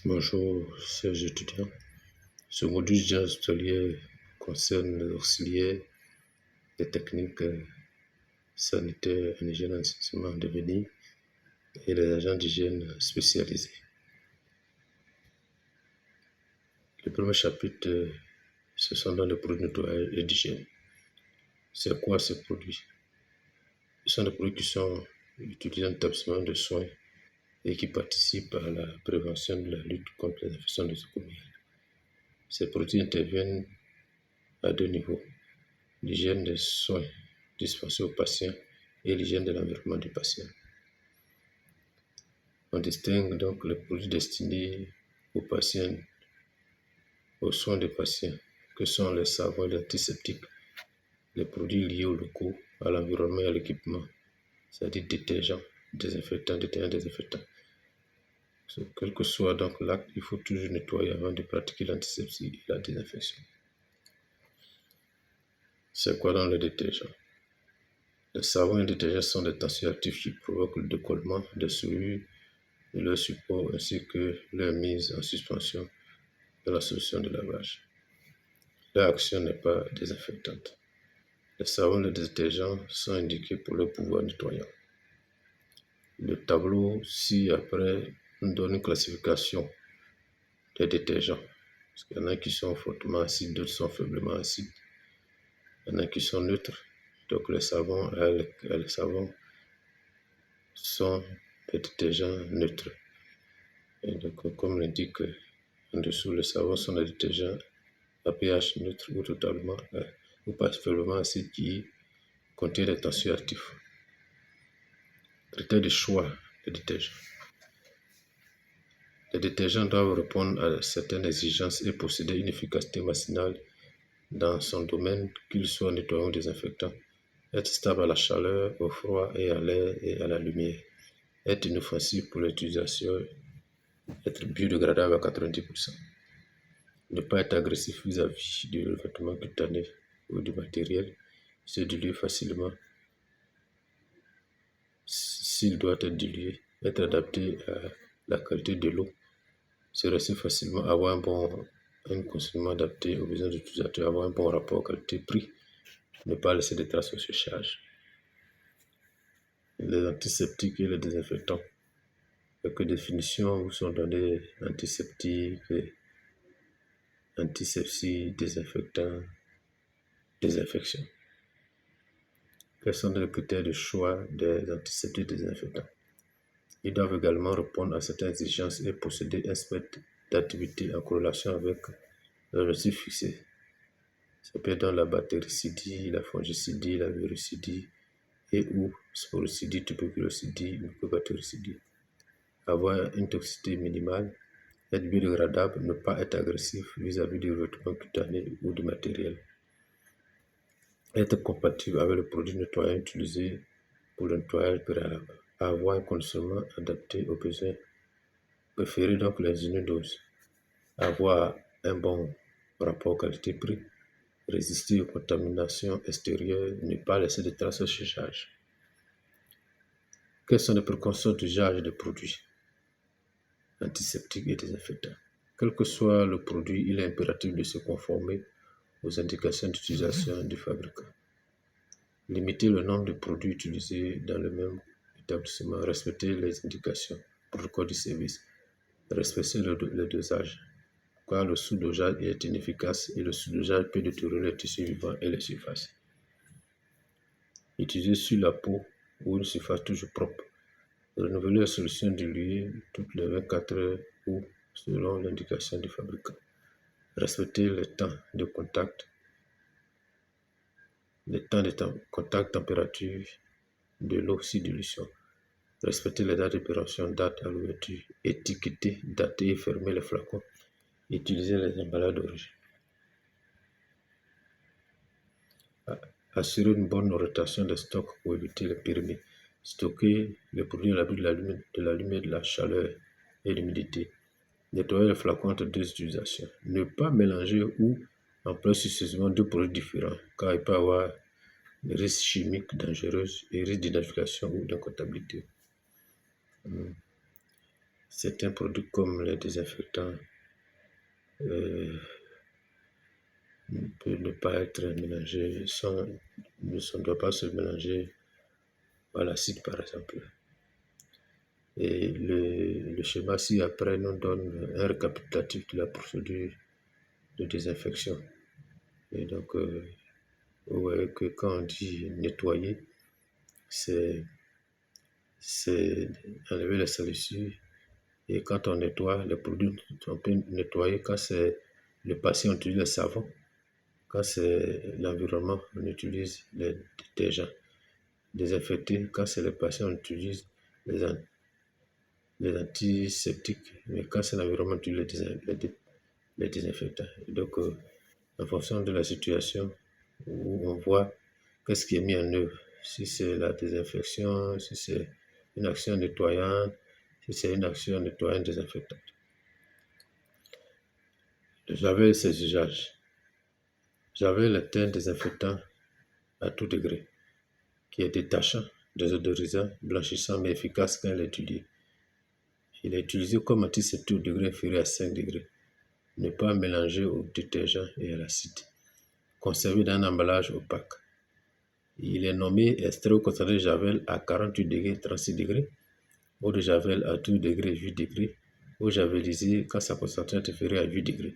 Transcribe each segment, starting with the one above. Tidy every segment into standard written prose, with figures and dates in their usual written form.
Bonjour, chers étudiants. Ce module Jazz Hôtelier concerne les auxiliaires des techniques sanitaires en hygiène et assainissement en devenir et les agents d'hygiène spécialisés. Le premier chapitre, ce sont dans les produits de nettoyage et d'hygiène. C'est quoi ces produits? Ce sont des produits qui sont utilisés en établissement de soins et qui participent à la prévention de la lutte contre les infections nosocomiales. Ces produits interviennent à deux niveaux: l'hygiène des soins dispensés aux patients et l'hygiène de l'environnement du patient. On distingue donc les produits destinés aux patients, aux soins des patients, que sont les savons et les antiseptiques, les produits liés aux locaux, à l'environnement et à l'équipement, c'est-à-dire détergents, désinfectants, désinfectants. Quel que soit donc l'acte, il faut toujours nettoyer avant de pratiquer l'antisepsie et la désinfection. C'est quoi dans le détergent? Les savons et détergents sont des tensioactifs qui provoquent le décollement des souillures et leur support ainsi que leur mise en suspension de la solution de lavage. Leur action n'est pas désinfectante. Les savons et les détergents sont indiqués pour leur pouvoir nettoyant. Le tableau ci-après nous donne une classification des détergents. Parce qu'il y en a qui sont fortement acides, d'autres sont faiblement acides. Il y en a qui sont neutres. Donc les savons sont des détergents neutres. Et donc, comme l'indique en dessous, les savons sont des détergents à pH neutre ou totalement ou pas faiblement acide qui contient des tensioactifs. Critères de choix des détergents. Les détergents doivent répondre à certaines exigences et posséder une efficacité maximale dans son domaine, qu'il soit nettoyant ou désinfectant, être stable à la chaleur, au froid et à l'air et à la lumière, être inoffensif pour l'utilisation, être biodégradable à 90%, ne pas être agressif vis-à-vis du revêtement cutané ou du matériel, se diluer facilement s'il doit être dilué, être adapté à la qualité de l'eau, se resser facilement, avoir un consommation adapté aux besoins de l'utilisateur, avoir un bon rapport qualité-prix, ne pas laisser de traces au séchage. Les antiseptiques et les désinfectants. Quelques définitions vous sont données: antiseptiques, antisepsie, désinfectant, désinfection. Quels sont les critères de choix des antiseptiques et désinfectants? Ils doivent également répondre à certaines exigences et posséder un spectre d'activité en corrélation avec l'objectif fixé. Ça peut être dans la bactéricidie, la fongicidie, la virucidie et ou sporicidie, tuberculosidie, mycobactéricidie. Avoir une toxicité minimale, être biodégradable, ne pas être agressif vis-à-vis du revêtement cutané ou du matériel. Être compatible avec le produit nettoyant utilisé pour le nettoyage préalable. Avoir un conditionnement adapté aux besoins. Préférer donc les unidoses. Avoir un bon rapport qualité-prix. Résister aux contaminations extérieures. Ne pas laisser de traces au séchage. Quelles sont les précautions d'usage des produits antiseptiques et désinfectants? Quel que soit le produit, il est impératif de se conformer aux indications d'utilisation du fabricant. Limiter le nombre de produits utilisés dans le même établissement. Respecter les indications, protocole du service. Respecter le dosage, car le sous-dosage est inefficace et le sous-dosage peut détériorer les tissus vivants et les surfaces. Utiliser sur la peau ou une surface toujours propre. Renouveler la solution diluée toutes les 24 heures ou selon l'indication du fabricant. Respecter le temps de contact, température de l'oxydilation. Respecter les dates d'opération, date à l'ouverture. Étiqueter, dater et fermer les flacons. Utiliser les emballages d'origine. Assurer une bonne rotation des stocks pour éviter les périmés. Stocker les produits à l'abri de la lumière, de la chaleur et de l'humidité. Nettoyer les flacons entre deux utilisations. Ne pas mélanger ou employer successivement deux produits différents, car il peut y avoir des risques chimiques dangereux et risques d'identification ou d'incomptabilité. certains produits comme les désinfectants ne peuvent ne pas être mélangés ne doit pas se mélanger à l'acide par exemple. Et le schéma ci-après nous donne un récapitulatif de la procédure de désinfection. Et donc, vous voyez que quand on dit nettoyer, c'est enlever les salissures. Et quand on nettoie les produits, on peut nettoyer quand c'est le patient, on utilise le savon. Quand c'est l'environnement, on utilise les détergents. Désinfecter, quand c'est le patient, on utilise les, les antiseptiques. Mais quand c'est l'environnement, on utilise les désinfectants. Et donc, en fonction de la situation où on voit qu'est-ce qui est mis en œuvre. Si c'est la désinfection, si c'est une action nettoyante, si c'est une action nettoyante désinfectante. J'avais ces usages. J'avais le teint désinfectant à tout degré, qui est détachant, désodorisant, blanchissant, mais efficace quand il est étudié. Il est utilisé comme antiseptique au degré inférieur à 5 degrés. Ne pas mélanger au détergent et à l'acide. Conservé dans un emballage opaque. Il est nommé extrait ou concentré de javel à 48 degrés, 36 degrés, eau de javel à 12 degrés, 8 degrés, eau javelisée quand sa concentration est inférieure à 8 degrés.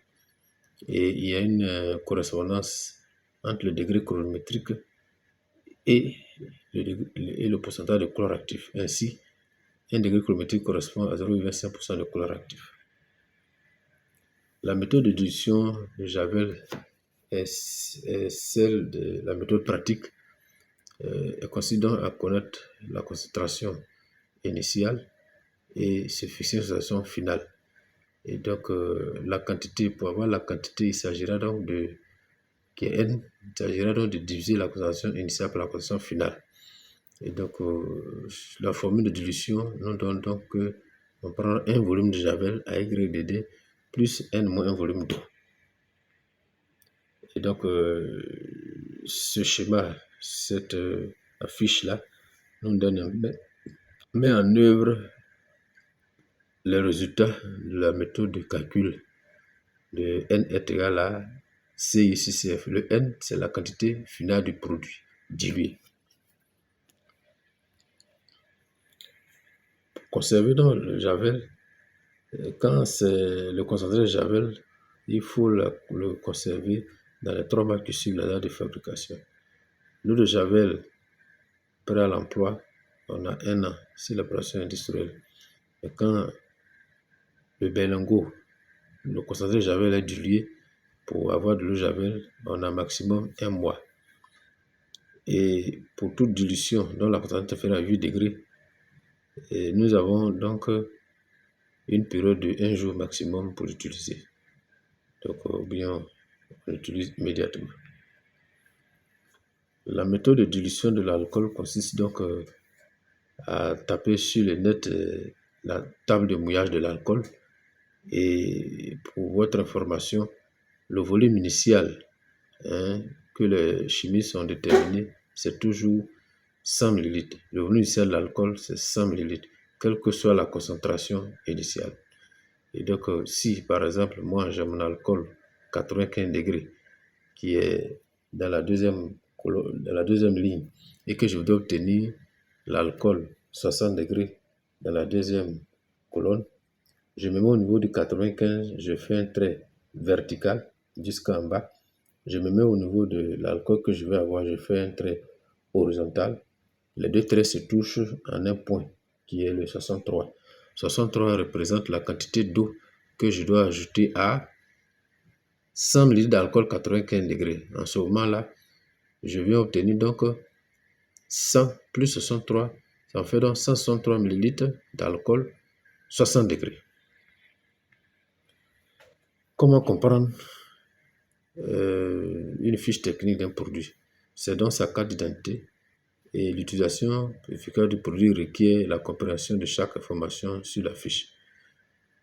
Et il y a une correspondance entre le degré chronométrique et le pourcentage de chlore actif. Ainsi, un degré chronométrique correspond à 0,25% de chlore actif. La méthode de dilution de javel est celle de la méthode pratique. Elle consiste donc à connaître la concentration initiale et se fixer une sensation finale. Et donc, la quantité, pour avoir la quantité, il s'agira donc qui est N, il s'agira donc de diviser la concentration initiale par la concentration finale. Et donc, la formule de dilution nous donne donc que on prend un volume de javel à YDD plus N moins un volume d'eau. Et donc, ce schéma, cette affiche-là, nous met en œuvre les résultats de la méthode de calcul de N est égal à CICF. Le N, c'est la quantité finale du produit dilué. Pour conserver donc le javel, quand c'est le concentré de javel, il faut le conserver dans les 3 mois qui suivent la date de fabrication. L'eau de javel prêt à l'emploi, on a 1 an si l'opération industrielle. Et quand le berlingot, le concentré de javel est dilué, pour avoir de l'eau javel, on a maximum 1 mois. Et pour toute dilution dont la concentration est inférieure à 8 degrés, et nous avons donc une période de 1 jour maximum pour l'utiliser. Donc, ou bien on l'utilise immédiatement. La méthode de dilution de l'alcool consiste donc à taper sur le net la table de mouillage de l'alcool. Et pour votre information, le volume initial que les chimistes ont déterminé, c'est toujours 100 ml. Le volume initial de l'alcool, c'est 100 ml, quelle que soit la concentration initiale. Et donc, si par exemple, moi j'ai mon alcool 95 degrés qui est dans la deuxième ligne et que je voudrais obtenir l'alcool 60 degrés dans la deuxième colonne, je me mets au niveau du 95, je fais un trait vertical jusqu'en bas. Je me mets au niveau de l'alcool que je vais avoir, je fais un trait horizontal. Les 2 traits se touchent en un point qui est le 63. 63 représente la quantité d'eau que je dois ajouter à 100 ml d'alcool 95 degrés. En ce moment-là, je viens obtenir donc 100 plus 63, ça fait donc 163 ml d'alcool 60 degrés. Comment comprendre une fiche technique d'un produit? C'est donc sa carte d'identité et l'utilisation efficace du produit requiert la compréhension de chaque information sur la fiche.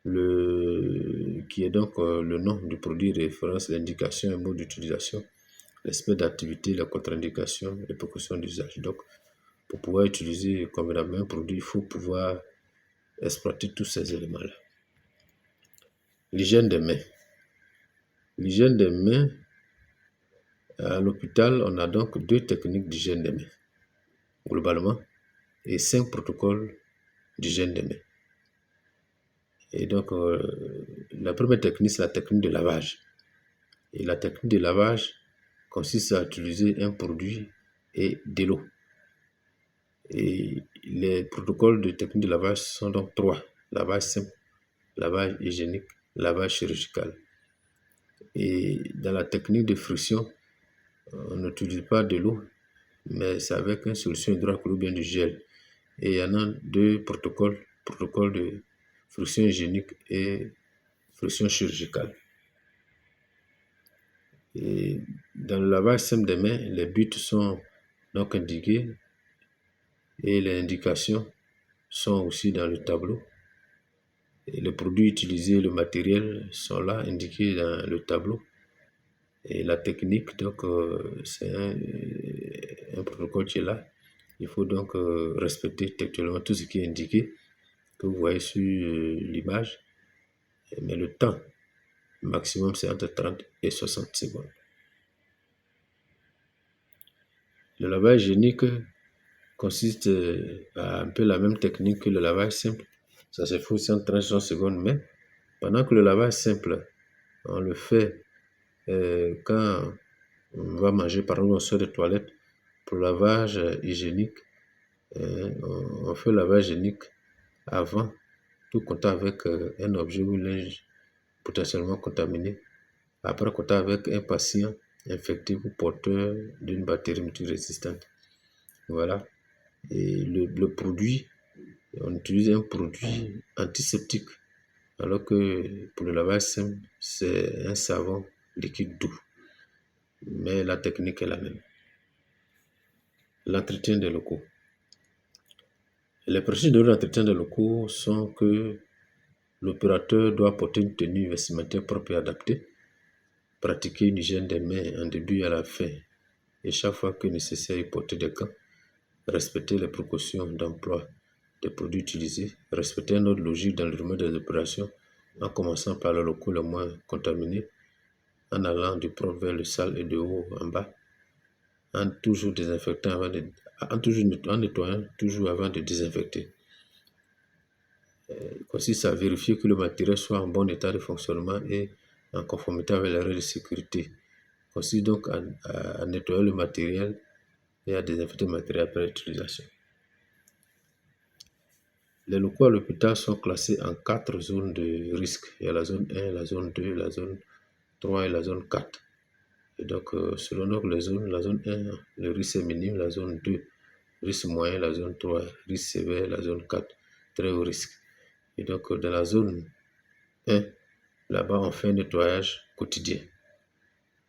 Qui est donc le nom du produit, référence, l'indication, un mode d'utilisation, l'aspect d'activité, la contre-indication, les précautions d'usage. Donc, pour pouvoir utiliser convenablement un produit, il faut pouvoir exploiter tous ces éléments-là. L'hygiène des mains. L'hygiène des mains, à l'hôpital, on a donc 2 techniques d'hygiène des mains, globalement, et 5 protocoles d'hygiène des mains. Et donc, la première technique, c'est la technique de lavage. Et la technique de lavage consiste à utiliser un produit et de l'eau. Et les protocoles de technique de lavage sont donc 3. Lavage simple, lavage hygiénique, lavage chirurgical. Et dans la technique de friction, on n'utilise pas de l'eau, mais c'est avec une solution hydroalcoolique ou bien du gel. Et il y en a 2 protocoles, protocole de friction hygiénique et friction chirurgicale. Et dans le lavage simple des mains, les buts sont donc indiqués et les indications sont aussi dans le tableau. Et les produits utilisés, le matériel sont là indiqués dans le tableau. Et la technique, donc, c'est un protocole qui est là. Il faut donc respecter textuellement tout ce qui est indiqué, que vous voyez sur l'image. Mais le temps maximum, c'est entre 30 et 60 secondes. Le lavage hygiénique consiste à un peu la même technique que le lavage simple. Ça se fait aussi en 30 secondes, mais pendant que le lavage simple, on le fait quand on va manger, par exemple, on sort des toilettes. Pour le lavage hygiénique, on fait le lavage hygiénique avant tout contact avec un objet ou linge potentiellement contaminé. Après contact avec un patient infecté ou porteur d'une bactérie multirésistante. Voilà. Et le produit, on utilise un produit antiseptique, alors que pour le lavage simple, c'est un savon liquide doux. Mais la technique est la même. L'entretien des locaux. Les procédures de l'entretien des locaux sont que l'opérateur doit porter une tenue vestimentaire propre et adaptée, pratiquer une hygiène des mains en début et à la fin, et chaque fois que nécessaire, porter des gants, respecter les précautions d'emploi des produits utilisés, respecter un ordre logique dans le domaine des opérations, en commençant par les locaux les moins contaminés, en allant du propre vers le sale et de haut en bas, en toujours désinfectant en nettoyant toujours avant de désinfecter. Il consiste à vérifier que le matériel soit en bon état de fonctionnement et en conformité avec les règles de sécurité. Il consiste donc à nettoyer le matériel et à désinfecter le matériel après l'utilisation. Les locaux à l'hôpital sont classés en 4 zones de risque. Il y a la zone 1, la zone 2, la zone 3 et la zone 4. Et donc, selon donc les zones, la zone 1, le risque est minime, la zone 2, risque moyen, la zone 3, risque sévère, la zone 4, très haut risque. Et donc, dans la zone 1, là-bas, on fait un nettoyage quotidien.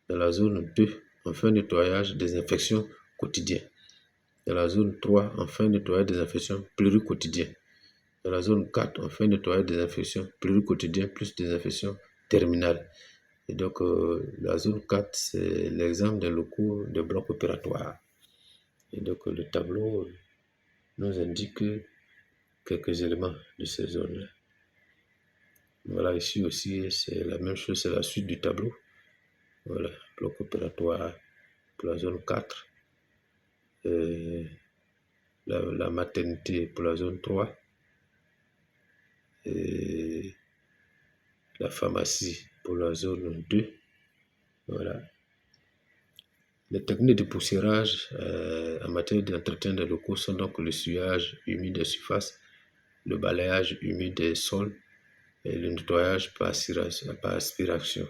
Dans la zone 2, on fait un nettoyage désinfection quotidien. Dans la zone 3, on fait un nettoyage désinfection pluriquotidien. Dans la zone 4, on fait un nettoyage désinfection pluriquotidien plus désinfection terminale. Et donc, la zone 4, c'est l'exemple des locaux de blocs opératoires. Et donc, le tableau nous indique quelques éléments de ces zones-là. Voilà, ici aussi, c'est la même chose, c'est la suite du tableau. Voilà, bloc opératoire pour la zone 4. La maternité pour la zone 3. Et la pharmacie pour la zone 2. Voilà. Les techniques de poussiérage en matière d'entretien des locaux sont donc le essuyage humide des surfaces, le balayage humide des sols et le nettoyage par aspiration.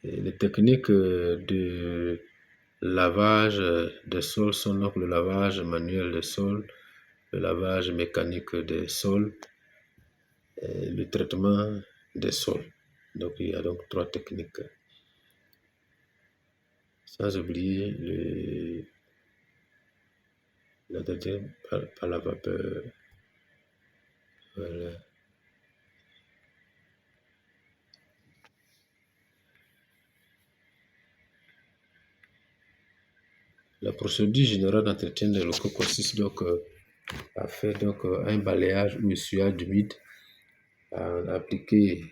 Et les techniques de lavage des sols sont donc le lavage manuel des sols, le lavage mécanique des sols et le traitement des sols. Donc il y a donc 3 techniques. Sans oublier l'entretien par la vapeur. Voilà. La procédure générale d'entretien des locaux consiste donc a fait donc un balayage ou essuyage humide, a appliqué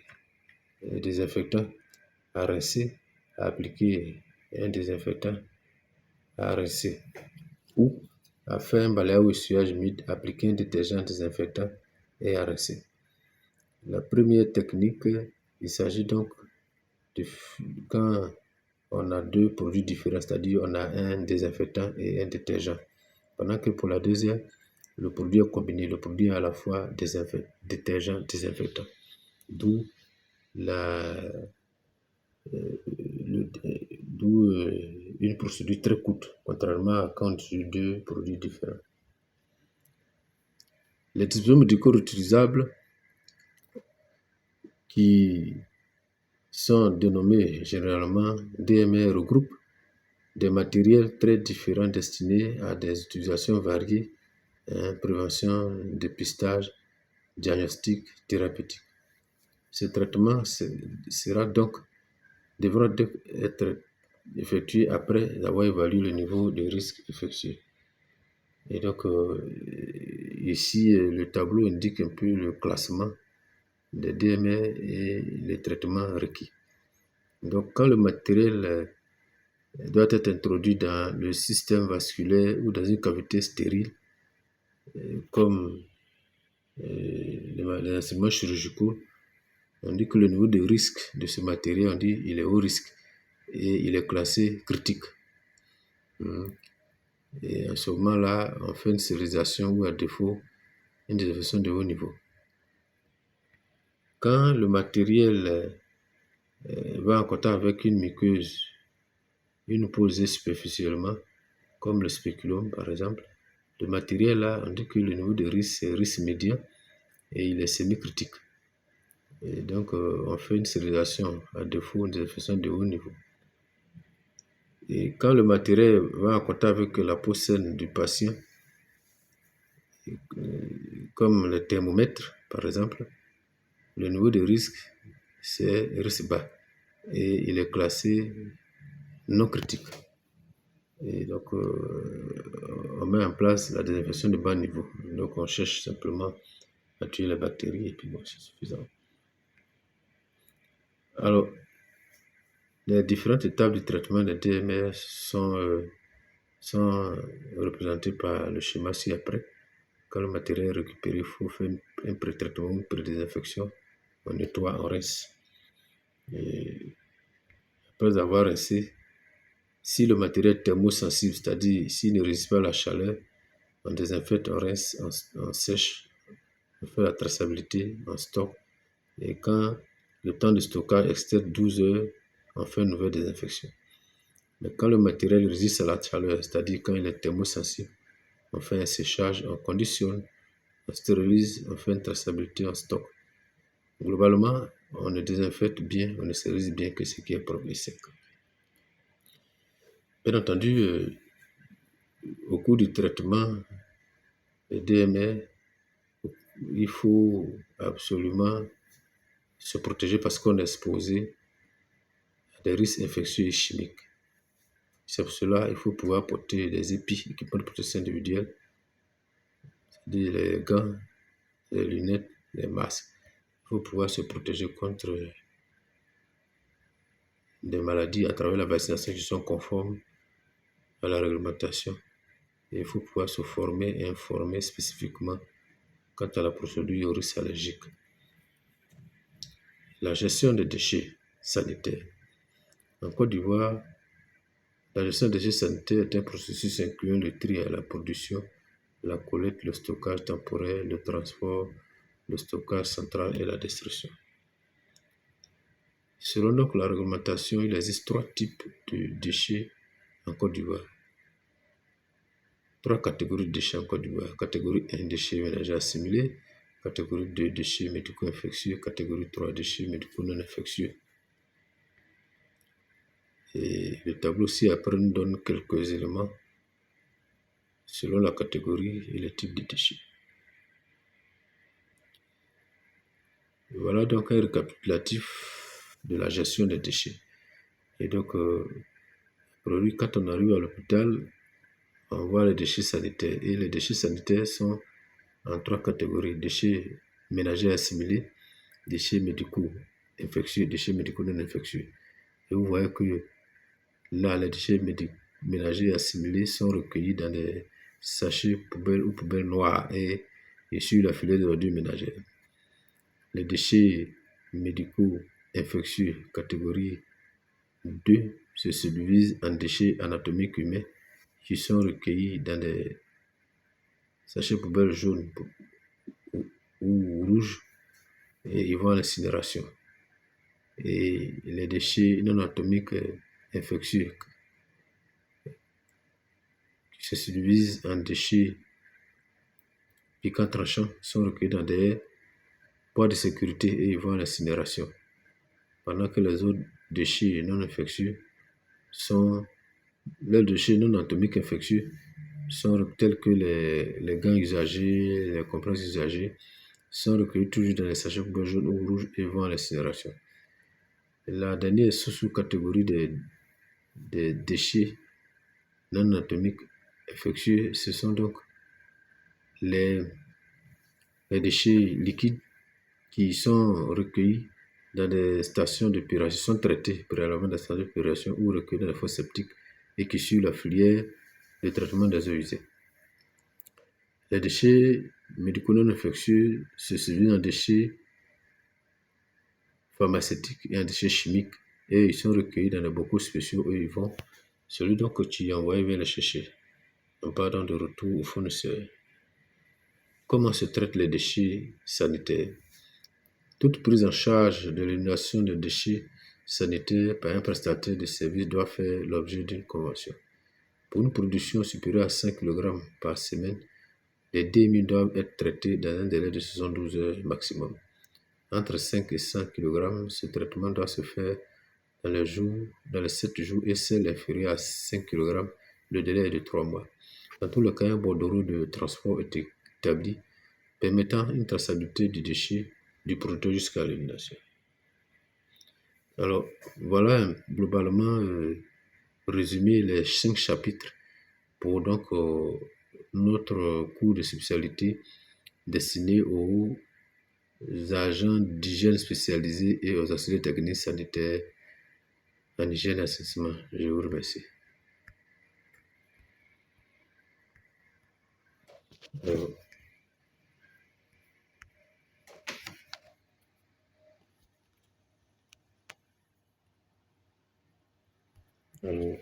un désinfectant, a rincé, a appliqué un désinfectant, a rincé. Ou a fait un balayage ou essuyage humide, appliqué un détergent désinfectant et a rincé. La première technique, il s'agit donc de quand on a deux produits différents, c'est-à-dire on a un désinfectant et un détergent. Pendant que pour la deuxième, le produit est combiné, le produit est à la fois détergent, désinfectant. D'où la, une procédure très courte, contrairement à quand on utilise deux produits différents. Les dispositifs médicaux réutilisables qui sont dénommés généralement DMR regroupent des matériels très différents destinés à des utilisations variées, prévention, dépistage, diagnostic, thérapeutique. Ce traitement devra donc être effectué après avoir évalué le niveau de risque infectieux. Et donc, ici, le tableau indique un peu le classement des DMR et les traitements requis. Donc, quand le matériel doit être introduit dans le système vasculaire ou dans une cavité stérile, comme les instruments chirurgicaux, on dit que le niveau de risque de ce matériel, on dit il est haut risque et il est classé critique. Et à ce moment-là, on fait une stérilisation ou à défaut, une désinfection de haut niveau. Quand le matériel va en contact avec une muqueuse, une posée superficiellement, comme le spéculum par exemple, le matériel là, on dit que le niveau de risque c'est risque médian et il est semi-critique. Et donc, on fait une stérilisation à défaut, une désinfection de haut niveau. Et quand le matériel va en contact avec la peau saine du patient, comme le thermomètre par exemple, le niveau de risque c'est risque bas et il est classé non critique. Et donc, on met en place la désinfection de bas niveau. Donc, on cherche simplement à tuer les bactéries et puis bon, c'est suffisant. Alors, les différentes étapes du traitement des DMR sont représentées par le schéma ci-après. Quand le matériel est récupéré, il faut faire un pré-traitement, une pré-désinfection. On nettoie, on rince. Et après avoir rincé, si le matériel est thermosensible, c'est-à-dire s'il ne résiste pas à la chaleur, on désinfecte, on rince, on sèche, on fait la traçabilité, on stocke. Et quand le temps de stockage excède 12 heures, on fait une nouvelle désinfection. Mais quand le matériel résiste à la chaleur, c'est-à-dire quand il est thermosensible, on fait un séchage, on conditionne, on stérilise, on fait une traçabilité, on stocke. Globalement, on ne désinfecte bien, on ne stérilise bien que ce qui est propre et sec. Bien entendu, au cours du traitement des DMR, il faut absolument se protéger parce qu'on est exposé à des risques infectieux et chimiques. C'est pour cela qu'il faut pouvoir porter des épis, équipements de protection individuelle, c'est-à-dire les gants, les lunettes, les masques. Il faut pouvoir se protéger contre des maladies à travers la vaccination qui sont conformes à la réglementation. Et il faut pouvoir se former et informer spécifiquement quant à la procédure aux risques allergiques. La gestion des déchets sanitaires. En Côte d'Ivoire, la gestion des déchets sanitaires est un processus incluant le tri à la production, la collecte, le stockage temporaire, le transport, le stockage central et la destruction. Selon donc la réglementation, il existe 3 types de déchets en Côte d'Ivoire. 3 catégories de déchets en Côte d'Ivoire. Catégorie 1, déchets ménagers assimilés. Catégorie 2, déchets médicaux infectieux. Catégorie 3, déchets médicaux non infectieux. Et le tableau ci-après nous donne quelques éléments selon la catégorie et le type de déchets. Voilà donc un récapitulatif de la gestion des déchets. Et donc, quand on arrive à l'hôpital, on voit les déchets sanitaires. Et les déchets sanitaires sont en 3 catégories: déchets ménagers assimilés, déchets médicaux infectieux, déchets médicaux non infectieux. Et vous voyez que là, les déchets ménagers assimilés sont recueillis dans des sachets poubelles ou poubelles noires et sur la filière de l'ordure ménagère. Les déchets médicaux infectieux, catégorie 2, se subdivisent en déchets anatomiques humains qui sont recueillis dans des sachets poubelles jaunes ou rouges et ils vont à l'incinération. Et les déchets non anatomiques infectieux qui se subdivisent en déchets piquants tranchants sont recueillis dans des poids de sécurité et ils vont à l'incinération. Pendant que les autres déchets non infectieux sont les déchets non anatomiques infectieux sont tels que les gants usagés, les compresses usagées sont recueillis toujours dans les sachets poubelles jaunes ou rouges et vont à l'incinération. La dernière sous-catégorie des déchets non anatomiques infectieux, ce sont donc les déchets liquides qui sont recueillis dans des stations d'épuration, sont traités préalablement dans des stations d'épuration ou recueillis dans les fosses septiques et qui suivent la filière de traitement des eaux usées. Les déchets médicaux non infectieux se subdivisent en déchets pharmaceutiques et en déchets chimiques et ils sont recueillis dans des bocaux spéciaux et ils vont, celui donc que tu as envoyé vient les chercher. En parlant de retour au fournisseur. Comment se traitent les déchets sanitaires? Toute prise en charge de l'élimination de déchets sanitaires par un prestataire de services doit faire l'objet d'une convention. Pour une production supérieure à 5 kg par semaine, les déchets doivent être traités dans un délai de 72 heures maximum. Entre 5 et 100 kg, ce traitement doit se faire dans les 7 jours et celle inférieure à 5 kg, le délai est de 3 mois. Dans tout le cas, un bordereau de transport est établi permettant une traçabilité du déchet du producteur jusqu'à l'élimination. Alors, voilà globalement résumé les 5 chapitres pour donc notre cours de spécialité destiné aux agents d'hygiène spécialisés et aux auxiliaires techniques sanitaires en hygiène et assainissement. Je vous remercie. Alors,